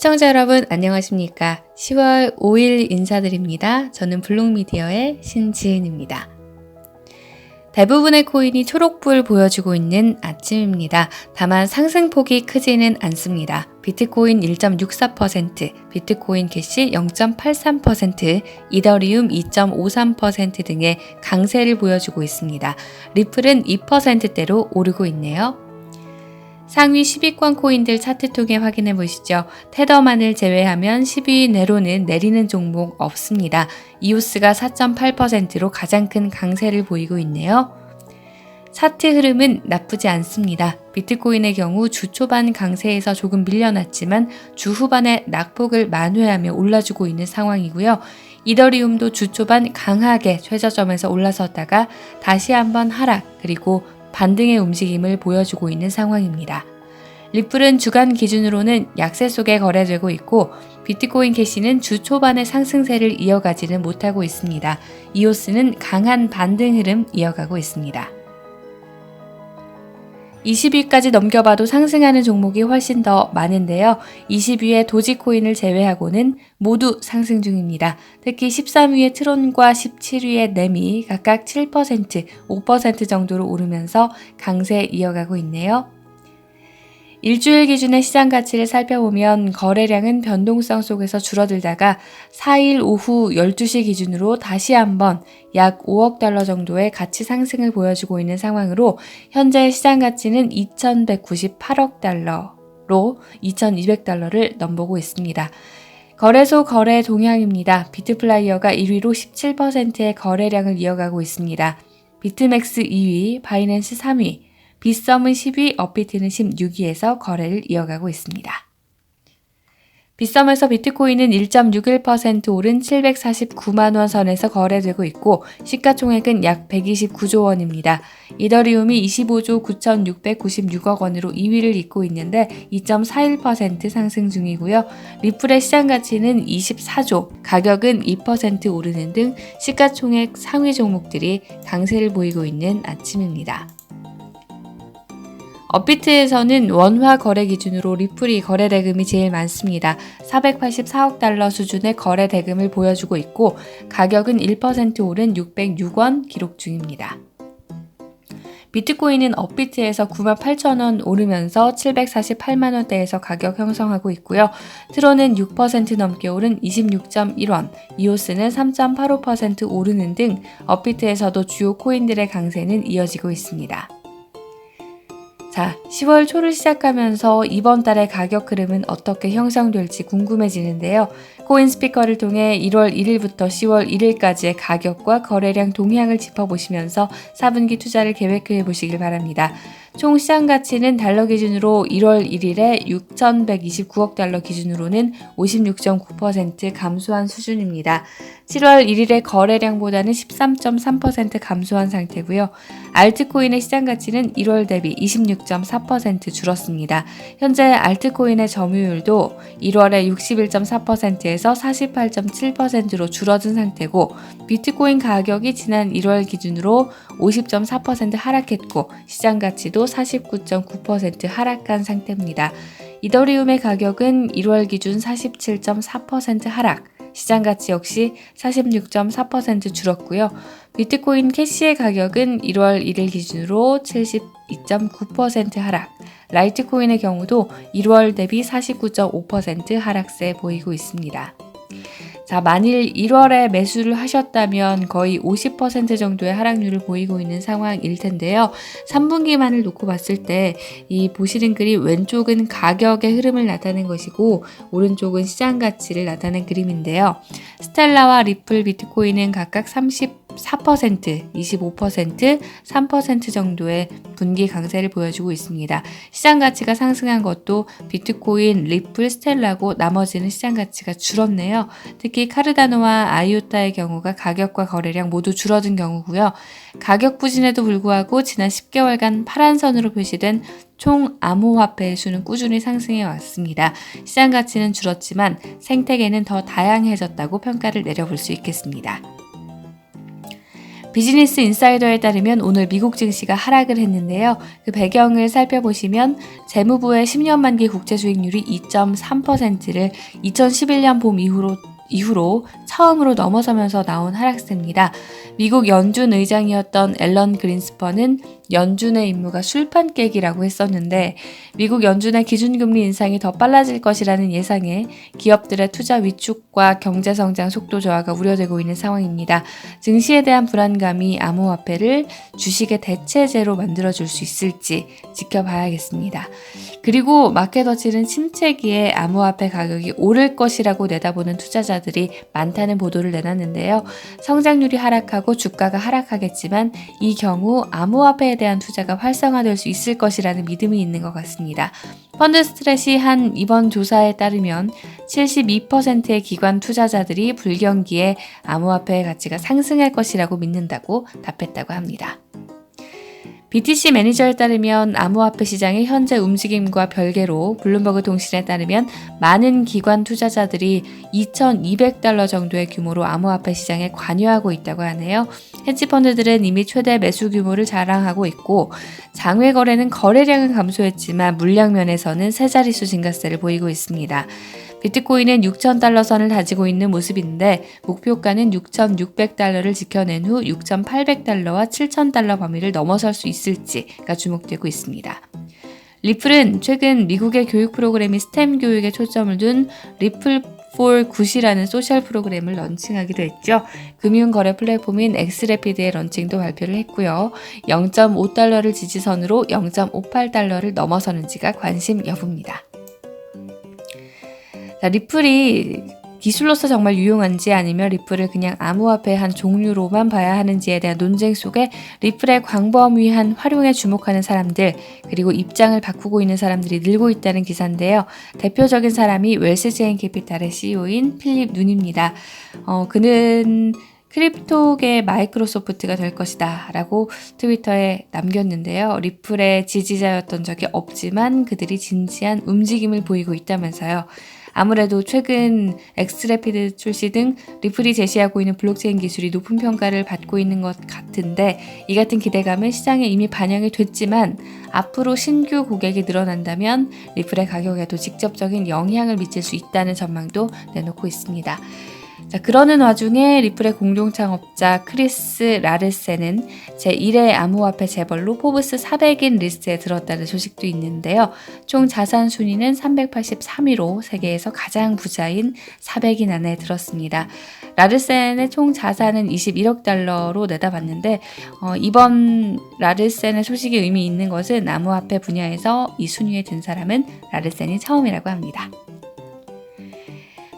시청자 여러분 안녕하십니까? 10월 5일 인사드립니다. 저는 블록미디어의 신지은입니다. 대부분의 코인이 초록불 보여주고 있는 아침입니다. 다만 상승폭이 크지는 않습니다. 비트코인 1.64%, 비트코인 캐시 0.83%, 이더리움 2.53% 등의 강세를 보여주고 있습니다. 리플은 2%대로 오르고 있네요. 상위 10위권 코인들 차트 통해 확인해 보시죠. 테더만을 제외하면 10위 내로는 내리는 종목 없습니다. 이오스가 4.8%로 가장 큰 강세를 보이고 있네요. 차트 흐름은 나쁘지 않습니다. 비트코인의 경우 주 초반 강세에서 조금 밀려났지만 주 후반에 낙폭을 만회하며 올라주고 있는 상황이고요. 이더리움도 주 초반 강하게 최저점에서 올라섰다가 다시 한번 하락 그리고 반등의 움직임을 보여주고 있는 상황입니다. 리플은 주간 기준으로는 약세 속에 거래되고 있고 비트코인 캐시는 주 초반의 상승세를 이어가지는 못하고 있습니다. 이오스는 강한 반등 흐름 이어가고 있습니다. 20위까지 넘겨봐도 상승하는 종목이 훨씬 더 많은데요. 20위의 도지코인을 제외하고는 모두 상승 중입니다. 특히 13위의 트론과 17위의 넴이 각각 7%, 5% 정도로 오르면서 강세 이어가고 있네요. 일주일 기준의 시장 가치를 살펴보면 거래량은 변동성 속에서 줄어들다가 4일 오후 12시 기준으로 다시 한번 약 5억 달러 정도의 가치 상승을 보여주고 있는 상황으로 현재 시장 가치는 2,198억 달러로 2,200달러를 넘보고 있습니다. 거래소 거래 동향입니다. 비트플라이어가 1위로 17%의 거래량을 이어가고 있습니다. 비트맥스 2위, 바이낸스 3위, 빗썸은 10위, 업비트는 16위에서 거래를 이어가고 있습니다. 빗썸에서 비트코인은 1.61% 오른 749만원 선에서 거래되고 있고 시가총액은 약 129조 원입니다. 이더리움이 25조 9,696억 원으로 2위를 잇고 있는데 2.41% 상승 중이고요. 리플의 시장 가치는 24조, 가격은 2% 오르는 등 시가총액 상위 종목들이 강세를 보이고 있는 아침입니다. 업비트에서는 원화 거래 기준으로 리플이 거래 대금이 제일 많습니다. 484억 달러 수준의 거래 대금을 보여주고 있고 가격은 1% 오른 606원 기록 중입니다. 비트코인은 업비트에서 98,000원 오르면서 748만원대에서 가격 형성하고 있고요. 트론은 6% 넘게 오른 26.1원, 이오스는 3.85% 오르는 등 업비트에서도 주요 코인들의 강세는 이어지고 있습니다. 자, 10월 초를 시작하면서 이번 달의 가격 흐름은 어떻게 형성될지 궁금해지는데요. 코인스피커를 통해 1월 1일부터 10월 1일까지의 가격과 거래량 동향을 짚어보시면서 4분기 투자를 계획해 보시길 바랍니다. 총 시장 가치는 달러 기준으로 1월 1일에 6,129억 달러 기준으로는 56.9% 감소한 수준입니다. 7월 1일의 거래량보다는 13.3% 감소한 상태고요. 알트코인의 시장 가치는 1월 대비 26.4% 줄었습니다. 현재 알트코인의 점유율도 1월에 61.4%에서 48.7%로 줄어든 상태고 비트코인 가격이 지난 1월 기준으로 50.4% 하락했고 시장 가치도 49.9% 하락한 상태입니다. 이더리움의 가격은 1월 기준 47.4% 하락, 시장 가치 역시 46.4% 줄었고요. 비트코인 캐시의 가격은 1월 1일 기준으로 72.9% 하락, 라이트코인의 경우도 1월 대비 49.5% 하락세 보이고 있습니다. 자, 만일 1월에 매수를 하셨다면 거의 50% 정도의 하락률을 보이고 있는 상황일 텐데요. 3분기만을 놓고 봤을 때 이 보시는 그림 왼쪽은 가격의 흐름을 나타낸 것이고 오른쪽은 시장 가치를 나타낸 그림인데요. 스텔라와 리플, 비트코인은 각각 34%, 25%, 3% 정도의 분기 강세를 보여주고 있습니다. 시장 가치가 상승한 것도 비트코인, 리플, 스텔라고 나머지는 시장 가치가 줄었네요. 특히 카르다노와 아이오타의 경우가 가격과 거래량 모두 줄어든 경우고요. 가격 부진에도 불구하고 지난 10개월간 파란 선으로 표시된 총 암호화폐의 수는 꾸준히 상승해 왔습니다. 시장 가치는 줄었지만 생태계는 더 다양해졌다고 평가를 내려볼 수 있겠습니다. 비즈니스 인사이더에 따르면 오늘 미국 증시가 하락을 했는데요. 그 배경을 살펴보시면 재무부의 10년 만기 국채 수익률이 2.3%를 2011년 봄 이후로 처음으로 넘어서면서 나온 하락세입니다. 미국 연준 의장이었던 앨런 그린스펀은 연준의 임무가 술판 깨기라고 했었는데 미국 연준의 기준금리 인상이 더 빨라질 것이라는 예상에 기업들의 투자 위축과 경제성장 속도 저하가 우려되고 있는 상황입니다. 증시에 대한 불안감이 암호화폐를 주식의 대체제로 만들어줄 수 있을지 지켜봐야겠습니다. 그리고 마켓워치는 침체기에 암호화폐 가격이 오를 것이라고 내다보는 투자자들이 많다는 보도를 내놨는데요. 성장률이 하락하고 주가가 하락하겠지만 이 경우 암호화폐에 대한 투자가 활성화될 수 있을 것이라는 믿음이 있는 것 같습니다. 펀드스트랫이 한 이번 조사에 따르면 72%의 기관 투자자들이 불경기에 암호화폐의 가치가 상승할 것이라고 믿는다고 답했다고 합니다. BTC 매니저에 따르면 암호화폐 시장의 현재 움직임과 별개로 블룸버그 통신에 따르면 많은 기관 투자자들이 $2,200 정도의 규모로 암호화폐 시장에 관여하고 있다고 하네요. 헤지펀드들은 이미 최대 매수 규모를 자랑하고 있고 장외 거래는 거래량은 감소했지만 물량 면에서는 세 자릿수 증가세를 보이고 있습니다. 비트코인은 $6,000 선을 다지고 있는 모습인데 목표가는 $6,600를 지켜낸 후 $6,800와 $7,000 범위를 넘어설 수 있을지가 주목되고 있습니다. 리플은 최근 미국의 교육 프로그램이 스템 교육에 초점을 둔 리플 for 굿이라는 소셜 프로그램을 런칭하기도 했죠. 금융거래 플랫폼인 엑스래피드의 런칭도 발표를 했고요. $0.5를 지지선으로 $0.58를 넘어서는지가 관심 여부입니다. 리플이 기술로서 정말 유용한지 아니면 리플을 그냥 암호화폐의 한 종류로만 봐야 하는지에 대한 논쟁 속에 리플의 광범위한 활용에 주목하는 사람들 그리고 입장을 바꾸고 있는 사람들이 늘고 있다는 기사인데요. 대표적인 사람이 웰스제인 캐피탈의 CEO인 필립 눈입니다. 그는 크립토계 마이크로소프트가 될 것이다 라고 트위터에 남겼는데요. 리플의 지지자였던 적이 없지만 그들이 진지한 움직임을 보이고 있다면서요. 아무래도 최근 엑스래피드 출시 등 리플이 제시하고 있는 블록체인 기술이 높은 평가를 받고 있는 것 같은데 이 같은 기대감은 시장에 이미 반영이 됐지만 앞으로 신규 고객이 늘어난다면 리플의 가격에도 직접적인 영향을 미칠 수 있다는 전망도 내놓고 있습니다. 자, 그러는 와중에 리플의 공동창업자 크리스 라르센은 제1회 암호화폐 재벌로 포브스 400인 리스트에 들었다는 소식도 있는데요. 총 자산 순위는 383위로 세계에서 가장 부자인 400인 안에 들었습니다. 라르센의 총 자산은 21억 달러로 내다봤는데 이번 라르센의 소식이 의미 있는 것은 암호화폐 분야에서 이 순위에 든 사람은 라르센이 처음이라고 합니다.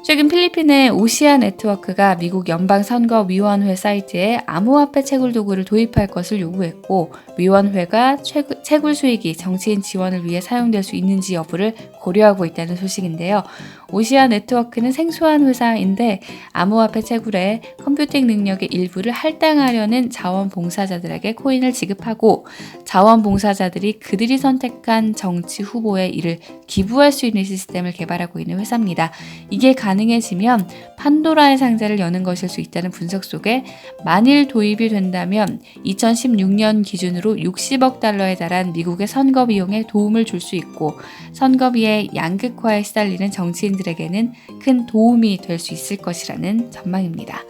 최근 필리핀의 오시아 네트워크가 미국 연방선거위원회 사이트에 암호화폐 채굴 도구를 도입할 것을 요구했고 위원회가 채굴 수익이 정치인 지원을 위해 사용될 수 있는지 여부를 고려하고 있다는 소식인데요. 오시아 네트워크는 생소한 회사인데 암호화폐 채굴에 컴퓨팅 능력의 일부를 할당하려는 자원봉사자들에게 코인을 지급하고 자원봉사자들이 그들이 선택한 정치 후보에 이를 기부할 수 있는 시스템을 개발하고 있는 회사입니다. 이게 가능해지면 판도라의 상자를 여는 것일 수 있다는 분석 속에 만일 도입이 된다면 2016년 기준으로 60억 달러에 달한 미국의 선거 비용에 도움을 줄 수 있고 선거비의 양극화에 시달리는 정치인들에게는 큰 도움이 될 수 있을 것이라는 전망입니다.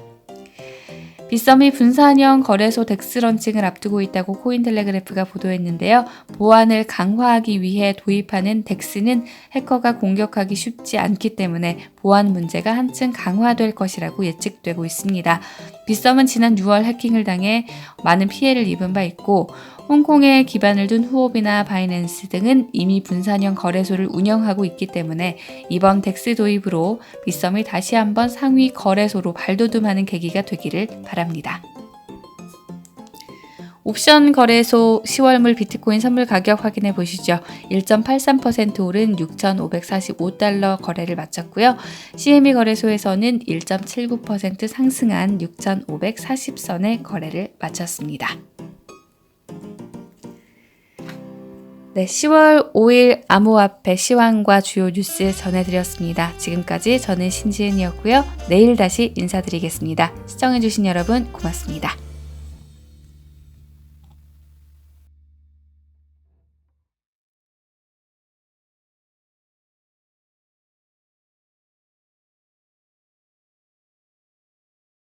빗썸이 분산형 거래소 덱스 런칭을 앞두고 있다고 코인텔레그래프가 보도했는데요. 보안을 강화하기 위해 도입하는 덱스는 해커가 공격하기 쉽지 않기 때문에 보안 문제가 한층 강화될 것이라고 예측되고 있습니다. 빗썸은 지난 6월 해킹을 당해 많은 피해를 입은 바 있고 홍콩에 기반을 둔 후오비나 바이낸스 등은 이미 분산형 거래소를 운영하고 있기 때문에 이번 덱스 도입으로 빗썸이 다시 한번 상위 거래소로 발돋움하는 계기가 되기를 바랍니다. 옵션 거래소 10월물 비트코인 선물 가격 확인해 보시죠. 1.83% 오른 6,545달러 거래를 마쳤고요. CME 거래소에서는 1.79% 상승한 6,540선의 거래를 마쳤습니다. 네, 10월 5일 암호화폐 시황과 주요 뉴스 전해드렸습니다. 지금까지 저는 신지은이었고요. 내일 다시 인사드리겠습니다. 시청해주신 여러분 고맙습니다.